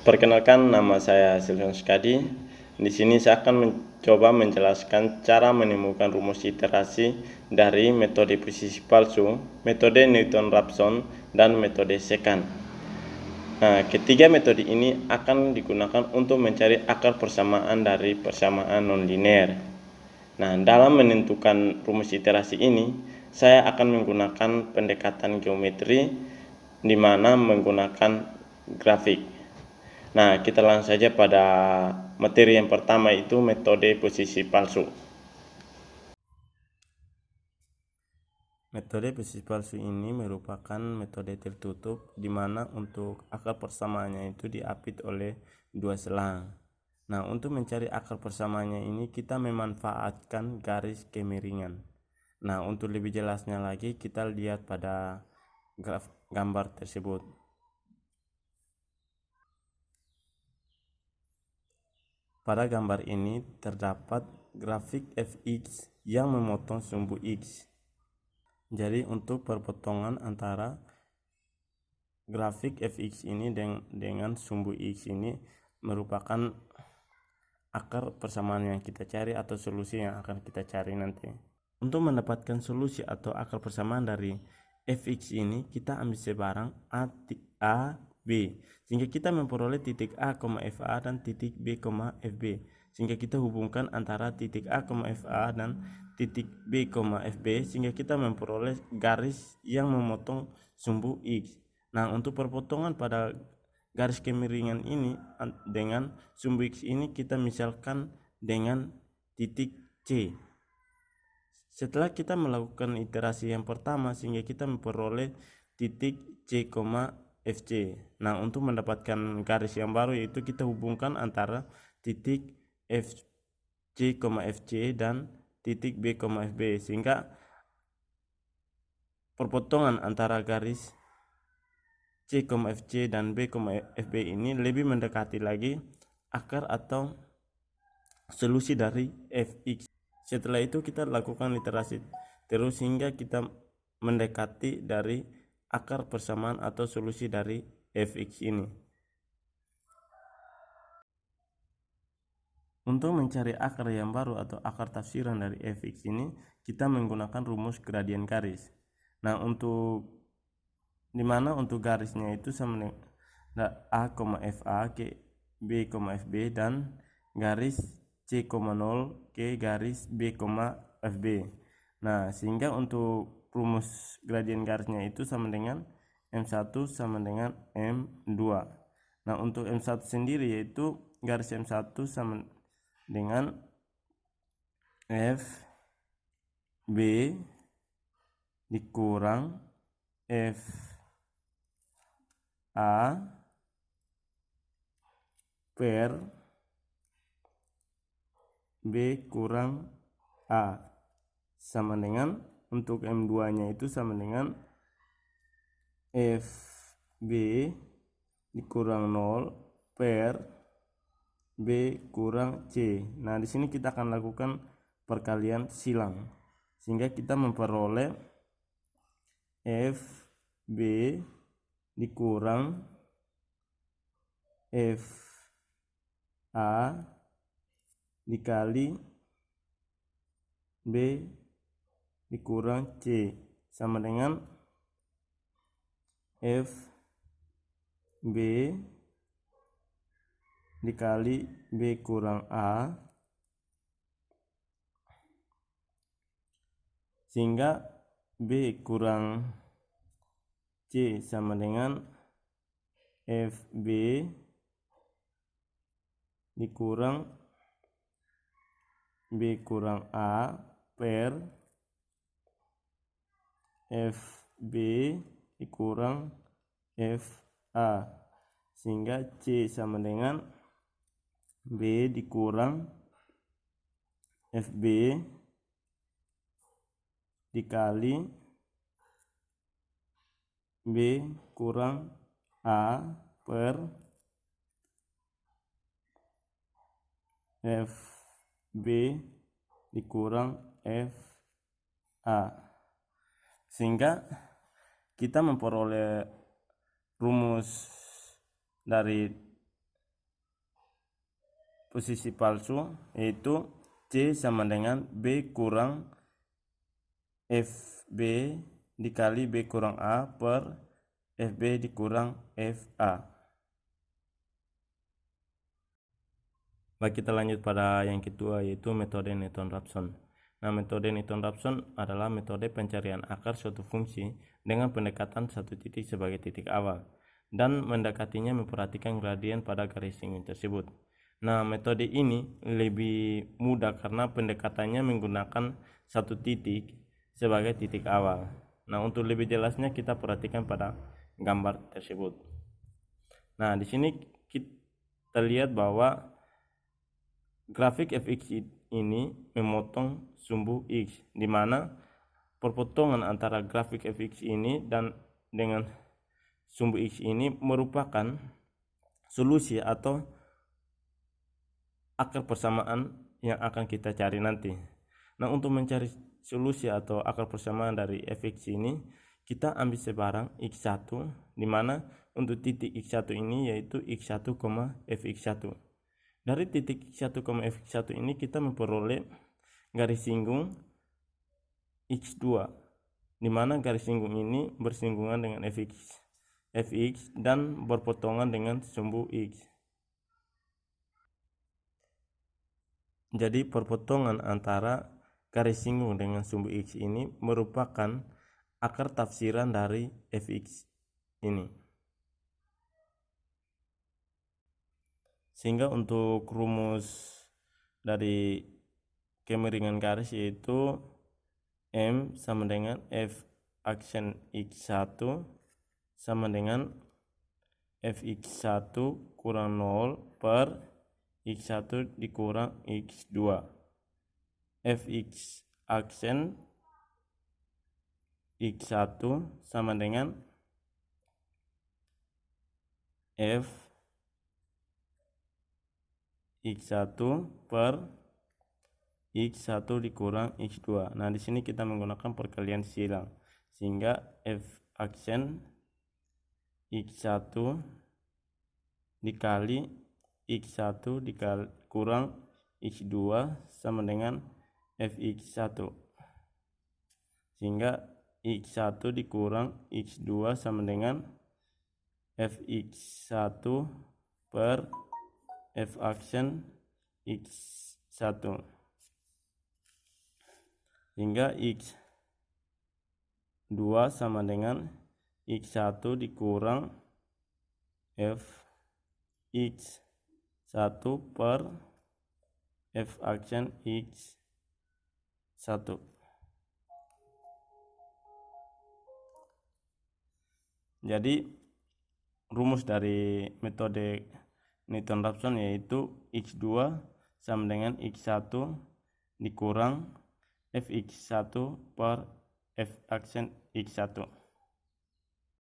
Perkenalkan, nama saya Silvian Skadi. Di sini saya akan mencoba menjelaskan cara menemukan rumus iterasi dari metode posisi palsu, metode Newton-Raphson, dan metode secant. Nah, ketiga metode ini akan digunakan untuk mencari akar persamaan dari persamaan nonlinear. Nah, dalam menentukan rumus iterasi ini, saya akan menggunakan pendekatan geometri di mana menggunakan grafik. Nah, kita langsung saja pada materi yang pertama, itu metode posisi palsu. Metode posisi palsu ini merupakan metode tertutup di mana untuk akar persamaannya itu diapit oleh dua selang. Nah, untuk mencari akar persamaannya ini kita memanfaatkan garis kemiringan. Nah, untuk lebih jelasnya lagi kita lihat pada gambar tersebut. Pada gambar ini terdapat grafik fx yang memotong sumbu x. Jadi untuk perpotongan antara grafik fx ini dengan sumbu x ini merupakan akar persamaan yang kita cari atau solusi yang akan kita cari nanti. Untuk mendapatkan solusi atau akar persamaan dari fx ini, kita ambil sebarang a, b, sehingga kita memperoleh titik a, fa dan titik b, fb, sehingga kita hubungkan antara titik a, fa dan titik b, fb, sehingga kita memperoleh garis yang memotong sumbu x. Nah, untuk perpotongan pada garis kemiringan ini dengan sumbu x ini kita misalkan dengan titik c. Setelah kita melakukan iterasi yang pertama sehingga kita memperoleh titik c, fc. Nah, untuk mendapatkan garis yang baru yaitu kita hubungkan antara titik fc, fc dan titik b, fb, sehingga perpotongan antara garis c, fc dan b, fb ini lebih mendekati lagi akar atau solusi dari fx. Setelah itu kita lakukan iterasi terus hingga kita mendekati dari akar persamaan atau solusi dari fx ini. Untuk mencari akar yang baru atau akar tafsiran dari fx ini, kita menggunakan rumus gradien garis. Nah, untuk dimana untuk garisnya itu sama dengan a, fa ke b, fb dan garis c, 0 ke garis b, fb. Nah, sehingga untuk rumus gradien garisnya itu sama dengan M1 sama dengan M2. Nah, untuk M1 sendiri yaitu garis M1 sama dengan F B dikurang F A per B kurang A sama dengan untuk M2 nya itu sama dengan FB dikurang 0 per B kurang C. Nah, di sini kita akan lakukan perkalian silang sehingga kita memperoleh FB dikurang FA dikali B dikurang C sama dengan FB dikali B kurang A, sehingga B kurang C sama dengan FB dikurang B kurang A per FB dikurang FA, sehingga C sama dengan B dikurang FB dikali B kurang A per FB dikurang FA, sehingga kita memperoleh rumus dari posisi palsu, yaitu C sama dengan B kurang FB dikali B kurang A per FB dikurang FA. Baik, kita lanjut pada yang kedua, yaitu metode Newton-Raphson. Nah, metode Newton-Raphson adalah metode pencarian akar suatu fungsi dengan pendekatan satu titik sebagai titik awal dan mendekatinya memperhatikan gradien pada garis singgung tersebut. Nah, metode ini lebih mudah karena pendekatannya menggunakan satu titik sebagai titik awal. Nah, untuk lebih jelasnya kita perhatikan pada gambar tersebut. Nah, di sini kita lihat bahwa grafik fx ini memotong sumbu x, di mana perpotongan antara grafik fx ini dan dengan sumbu x ini merupakan solusi atau akar persamaan yang akan kita cari nanti. Nah, untuk mencari solusi atau akar persamaan dari fx ini, kita ambil sebarang x1, di mana untuk titik x1 ini yaitu x1, fx1. Dari titik x1, fx1 ini kita memperoleh garis singgung x2, di mana garis singgung ini bersinggungan dengan fx dan berpotongan dengan sumbu x. Jadi perpotongan antara garis singgung dengan sumbu x ini merupakan akar tafsiran dari fx ini. Sehingga untuk rumus dari kemiringan garis yaitu M sama dengan F aksen X1 sama dengan Fx1 kurang 0 per X1 dikurang X2. Fx aksen X1 sama dengan F X1 per X1 dikurang X2. Nah, di sini kita menggunakan perkalian silang, sehingga F aksen X1 dikali X1 dikali kurang X2 sama dengan Fx1, sehingga X1 dikurang X2 sama dengan Fx1 per F aksen X1, hingga X2 sama dengan X1 dikurang F X1 per F aksen X1. Jadi rumus dari metode Newton-Raphson yaitu X2 sama dengan X1 dikurang Fx1 per F aksen X1.